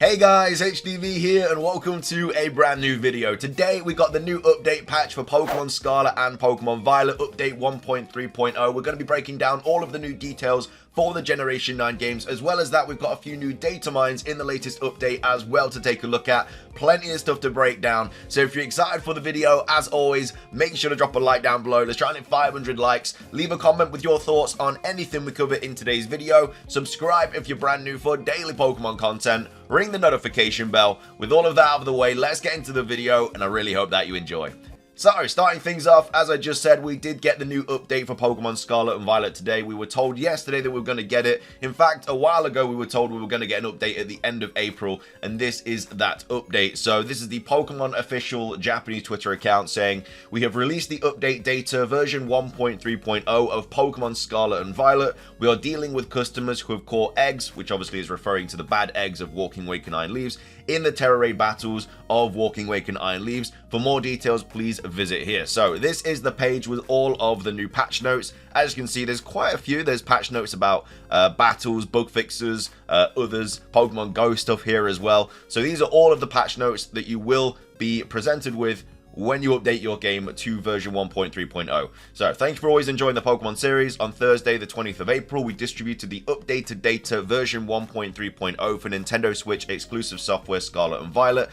Hey guys, HDvee here and welcome to a brand new video. Today we got the new update patch for Pokemon Scarlet and Pokemon Violet, update 1.3.0. We're going to be breaking down all of the new details for the Generation 9 games. As well as that, we've got a few new data mines in the latest update as well to take a look at. Plenty of stuff to break down. So if you're excited for the video, as always, make sure to drop a like down below. Let's try and hit 500 likes. Leave a comment with your thoughts on anything we cover in today's video. Subscribe if you're brand new for daily Pokemon content. Ring the notification bell. With all of that out of the way, let's get into the video, and I really hope that you enjoy. So, starting things off, as I just said, we did get the new update for Pokemon Scarlet and Violet today. We were told yesterday that we were going to get it. In fact, a while ago, we were told we were going to get an update at the end of April, and this is that update. So, this is the Pokemon official Japanese Twitter account saying, we have released the update data version 1.3.0 of Pokemon Scarlet and Violet. We are dealing with customers who have caught eggs, which obviously is referring to the bad eggs of Walking Wake and Iron Leaves, in the Terra Raid battles of Walking Wake and Iron Leaves. For more details, please visit here. So this is the page with all of the new patch notes. As you can see, there's quite a few. There's patch notes about battles, bug fixes, others, Pokemon Go stuff here as well. So these are all of the patch notes that you will be presented with when you update your game to version 1.3.0. So, thank you for always enjoying the Pokemon series. On Thursday, the 20th of April, we distributed the updated data version 1.3.0 for Nintendo Switch exclusive software Scarlet and Violet.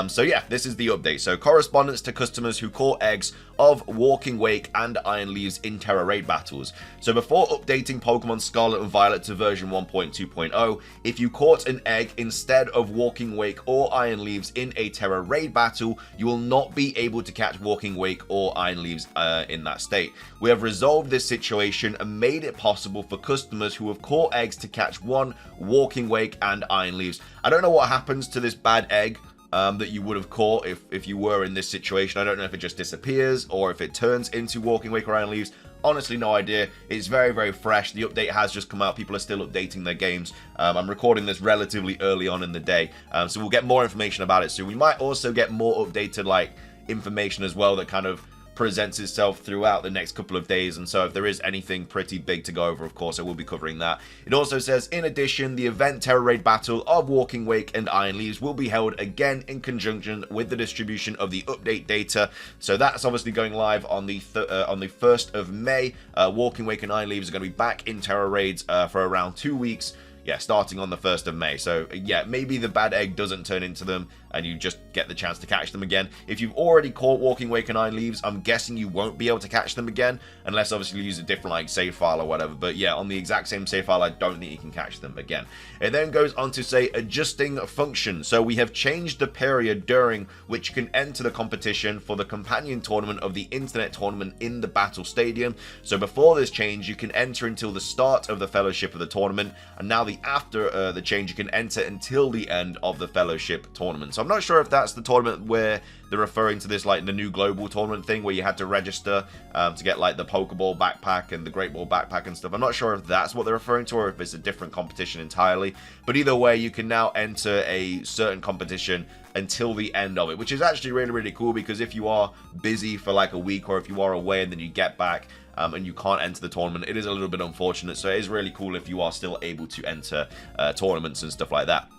So yeah, this is the update. So, correspondence to customers who caught eggs of Walking Wake and Iron Leaves in Terra Raid battles. So, before updating Pokemon Scarlet and Violet to version 1.2.0, if you caught an egg instead of Walking Wake or Iron Leaves in a Terra Raid battle, you will not be able to catch Walking Wake or Iron Leaves in that state. We have resolved this situation and made it possible for customers who have caught eggs to catch one Walking Wake and Iron Leaves. I don't know what happens to this bad egg that you would have caught if you were in this situation. I don't know if it just disappears or if it turns into Walking Wake or Iron Leaves. Honestly, no idea. It's very, very fresh. The update has just come out. People are still updating their games. I'm recording this relatively early on in the day, so we'll get more information about it soon. We might also get more updated information as well that kind of presents itself throughout the next couple of days, and so if there is anything pretty big to go over, of course I will be covering that. It also says, in addition, the event Terra Raid battle of Walking Wake and Iron Leaves will be held again in conjunction with the distribution of the update data. So that's obviously going live on the 1st of May. Walking Wake and Iron Leaves are going to be back in Terra Raids for around 2 weeks. Yeah, starting on the 1st of May. So, yeah, maybe the bad egg doesn't turn into them and you just get the chance to catch them again. If you've already caught Walking Wake and Iron Leaves, I'm guessing you won't be able to catch them again, unless obviously you use a different save file or whatever. But yeah, on the exact same save file, I don't think you can catch them again. It then goes on to say adjusting function. So we have changed the period during which you can enter the competition for the companion tournament of the internet tournament in the battle stadium. So before this change, you can enter until the start of the fellowship of the tournament, and now after the change, you can enter until the end of the fellowship tournament. So I'm not sure if that's the tournament where they're referring to this, the new global tournament thing where you had to register to get the Pokeball backpack and the Great Ball backpack and stuff. I'm not sure if that's what they're referring to or if it's a different competition entirely. But either way, you can now enter a certain competition until the end of it, which is actually really, really cool, because if you are busy for a week, or if you are away and then you get back and you can't enter the tournament, it is a little bit unfortunate. So it is really cool if you are still able to enter tournaments and stuff like that.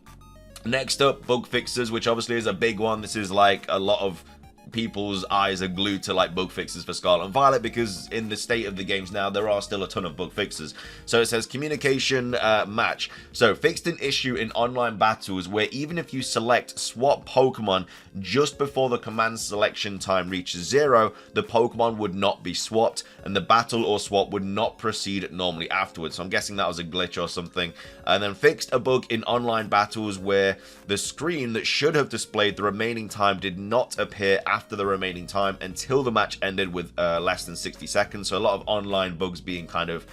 Next up, bug fixes, which obviously is a big one. This is a lot of people's eyes are glued to bug fixes for Scarlet and Violet, because in the state of the games now, there are still a ton of bug fixes. So it says communication match. So fixed an issue in online battles where even if you select swap Pokemon just before the command selection time reaches 0, the Pokemon would not be swapped and the battle or swap would not proceed normally afterwards. So I'm guessing that was a glitch or something. And then fixed a bug in online battles where the screen that should have displayed the remaining time did not appear after the remaining time until the match ended with less than 60 seconds. So a lot of online bugs being kind of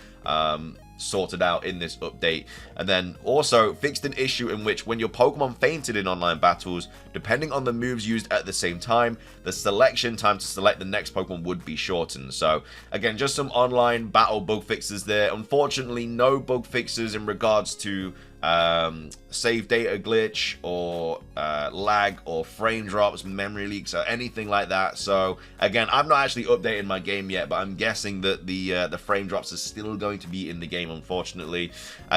sorted out in this update. And then also fixed an issue in which when your Pokemon fainted in online battles, depending on the moves used at the same time, the selection time to select the next Pokemon would be shortened. So again, just some online battle bug fixes there. Unfortunately, no bug fixes in regards to save data glitch or lag or frame drops, memory leaks, or anything like that. So again, I've not actually updated my game yet, but I'm guessing that the frame drops are still going to be in the game, unfortunately.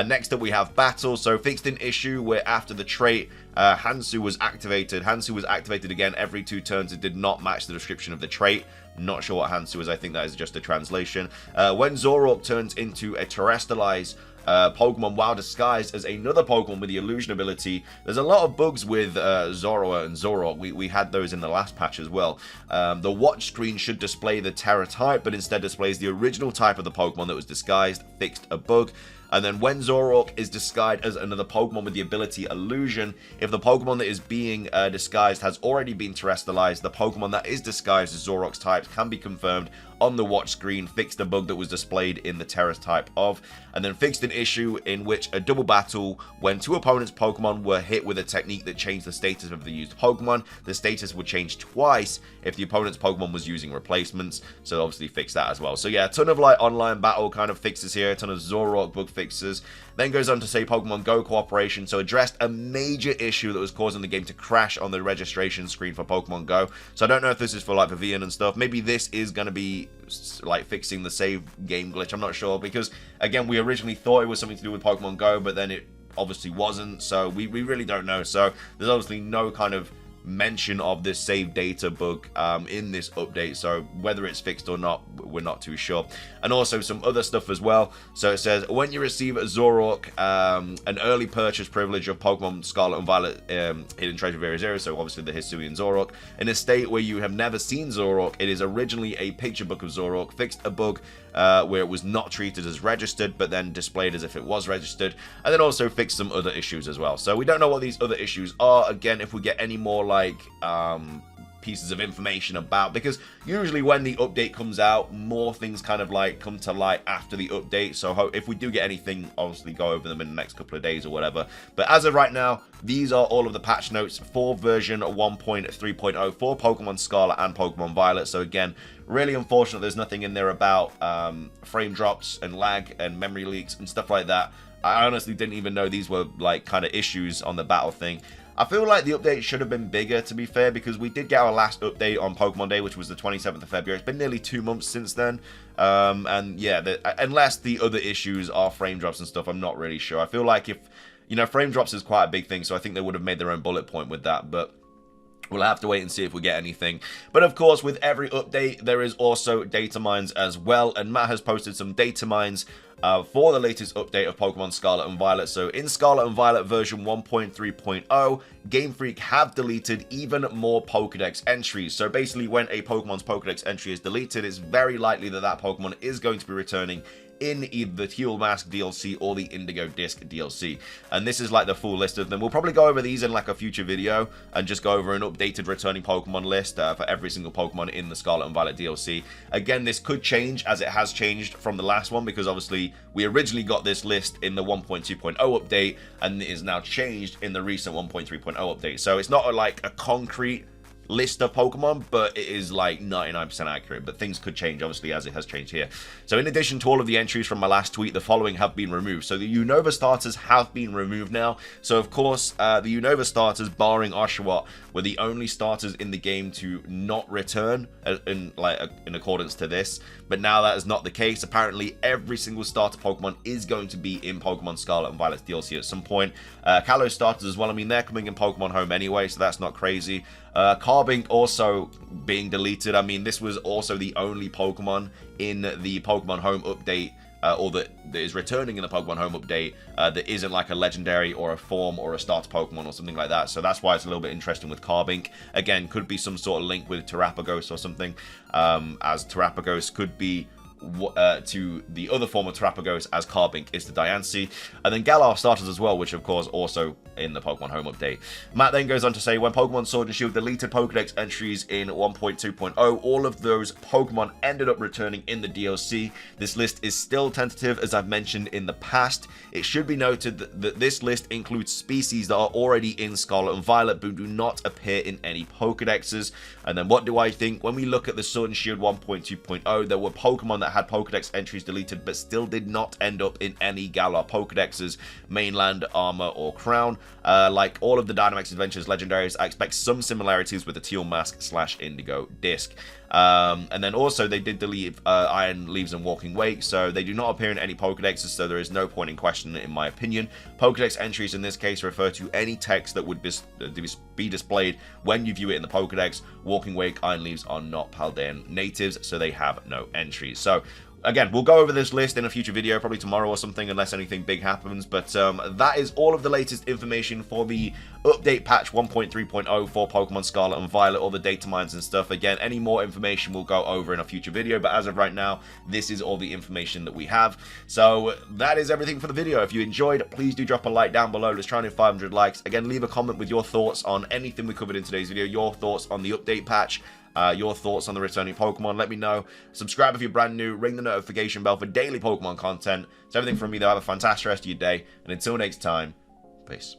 Next up, we have battle. So fixed an issue where after the trait Hansu was activated. Hansu was activated again every 2 turns. It did not match the description of the trait. Not sure what Hansu is. I think that is just a translation. When Zoroark turns into a terrestrialized Pokemon while disguised as another Pokemon with the illusion ability, there's a lot of bugs with Zorua and Zoroark. We had those in the last patch as well. The watch screen should display the Terra type, but instead displays the original type of the Pokemon that was disguised. Fixed a bug. And then when Zoroark is disguised as another Pokemon with the ability Illusion, if the Pokemon that is being disguised has already been terrestrialized, the Pokemon that is disguised as Zoroark's types can be confirmed on the watch screen. Fixed a bug that was displayed in the Terra's type of, and then fixed an issue in which a double battle when 2 opponents' Pokemon were hit with a technique that changed the status of the used Pokemon. The status would change twice if the opponent's Pokemon was using replacements, so obviously fixed that as well. So yeah, a ton of like online battle kind of fixes here, a ton of Zoroark bug fixes. Then goes on to say Pokemon Go cooperation, so addressed a major issue that was causing the game to crash on the registration screen for Pokemon Go. So I don't know if this is for like Vivian and stuff. Maybe this is going to be like fixing the save game glitch. I'm not sure, because again, we originally thought it was something to do with Pokemon Go, but then it obviously wasn't, so we really don't know. So there's obviously no kind of mention of this save data bug in this update, so whether it's fixed or not, we're not too sure. And also some other stuff as well. So it says when you receive a Zoroark, an early purchase privilege of Pokemon Scarlet and Violet Hidden Treasure Area 0, so obviously the Hisuian Zoroark, in a state where you have never seen Zoroark, it is originally a picture book of Zoroark. Fixed a bug where it was not treated as registered, but then displayed as if it was registered, and then also fixed some other issues as well. So we don't know what these other issues are. Again, if we get any more like pieces of information about, because usually when the update comes out, more things kind of like come to light after the update. So if we do get anything, obviously go over them in the next couple of days or whatever. But as of right now, these are all of the patch notes for version 1.3.0 for Pokemon Scarlet and Pokemon Violet. So again, really unfortunate there's nothing in there about frame drops and lag and memory leaks and stuff like that. I honestly didn't even know these were like kind of issues on the battle thing. I feel like the update should have been bigger, to be fair, because we did get our last update on Pokemon Day, which was the 27th of February. It's been nearly 2 months since then. And yeah, unless the other issues are frame drops and stuff, I'm not really sure. I feel like if, you know, frame drops is quite a big thing, so I think they would have made their own bullet point with that, but we'll have to wait and see if we get anything. But of course, with every update, there is also data mines as well, and Matt has posted some data mines for the latest update of Pokemon Scarlet and Violet. So in Scarlet and Violet version 1.3.0, Game Freak have deleted even more Pokedex entries. So basically, when a Pokemon's Pokedex entry is deleted, it's very likely that that Pokemon is going to be returning in either the Teal Mask DLC or the Indigo Disc DLC. And this is like the full list of them. We'll probably go over these in like a future video and just go over an updated returning Pokemon list for every single Pokemon in the Scarlet and Violet DLC. Again, this could change as it has changed from the last one, because obviously we originally got this list in the 1.2.0 update and it is now changed in the recent 1.3.0 update. So it's not like a concrete list of Pokemon, but it is like 99% accurate, but things could change obviously as it has changed here. So in addition to all of the entries from my last tweet, the following have been removed. So the Unova starters have been removed now. So of course the Unova starters, barring Oshawott, were the only starters in the game to not return in accordance to this, but now that is not the case. Apparently every single starter Pokemon is going to be in Pokemon Scarlet and Violet's DLC at some point. Kalos starters as well, I mean they're coming in Pokemon Home anyway, so that's not crazy. Carbink also being deleted. I mean, this was also the only Pokemon in the Pokemon Home update, or that is returning in the Pokemon Home update, that isn't like a legendary or a form or a starter Pokemon or something like that. So that's why it's a little bit interesting with Carbink. Again, could be some sort of link with Terrapagos or something, as Terrapagos could be to the other form of Terrapagos as Carbink is to Diancie. And then Galar starters as well, which of course also in the Pokemon Home update. Matt then goes on to say, when Pokemon Sword and Shield deleted Pokedex entries in 1.2.0, all of those Pokemon ended up returning in the DLC. This list is still tentative, as I've mentioned in the past. It should be noted that this list includes species that are already in Scarlet and Violet but do not appear in any Pokedexes. And then what do I think? When we look at the Sword and Shield 1.2.0, there were Pokemon that had Pokedex entries deleted but still did not end up in any Galar Pokedex's mainland, armor, or crown. Like all of the Dynamax Adventures legendaries, I expect some similarities with the Teal Mask / Indigo Disc. And then also they did delete Iron Leaves and Walking Wake, so they do not appear in any Pokedexes, so there is no point in questioning it in my opinion. Pokedex entries in this case refer to any text that would be displayed when you view it in the Pokedex. Walking Wake, Iron Leaves are not Paldean natives, so they have no entries. So again, we'll go over this list in a future video, probably tomorrow or something, unless anything big happens. But that is all of the latest information for the update patch 1.3.0 for Pokemon Scarlet and Violet, all the data mines and stuff. Again, any more information we'll go over in a future video, but as of right now, this is all the information that we have. So that is everything for the video. If you enjoyed, please do drop a like down below. Let's try and hit 500 likes. Again, leave a comment with your thoughts on anything we covered in today's video, your thoughts on the update patch, your thoughts on the returning Pokemon. Let me know. Subscribe if you're brand new. Ring the notification bell for daily Pokemon content. It's everything from me, though. Have a fantastic rest of your day. And until next time, peace.